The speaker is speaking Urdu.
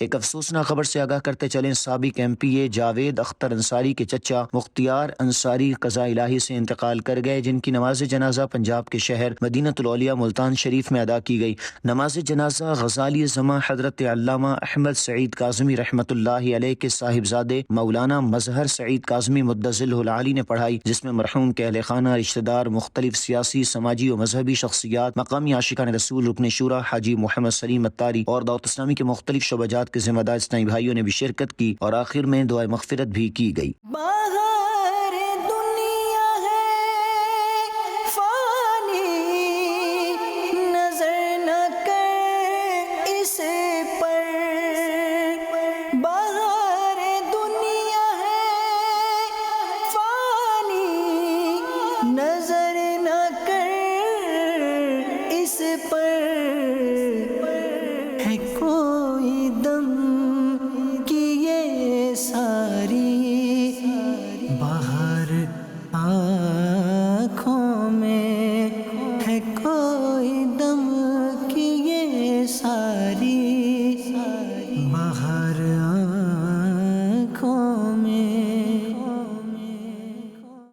ایک افسوسناک خبر سے آگاہ کرتے چلیں، سابق ایم پی اے جاوید اختر انصاری کے چچا مختیار انصاری قضاء الہی سے انتقال کر گئے، جن کی نماز جنازہ پنجاب کے شہر مدینۃ الاولیاء ملتان شریف میں ادا کی گئی۔ نماز جنازہ غزالی زماں حضرت علامہ احمد سعید کاظمی رحمۃ اللہ علیہ کے صاحبزادے مولانا مظہر سعید کاظمی مدظلہ العالی نے پڑھائی، جس میں مرحوم کے اہل خانہ، رشتہ دار، مختلف سیاسی، سماجی و مذہبی شخصیات، مقامی عاشقان رسول، رکن شورا حاجی محمد سلیم اتاری اور دعوت اسلامی کے مختلف شعبات کے ذمہ دار اسلامی بھائیوں نے بھی شرکت کی اور آخر میں دعائے مغفرت بھی کی گئی۔ باہر دنیا ہے فانی، نظر نہ کر اس پر، باہر دنیا ہے فانی، نظر نہ کر اس پر، ہے کوئی دم کی یہ ساری باہر آنکھوں میں، ہے کوئی دم کی یہ ساری باہر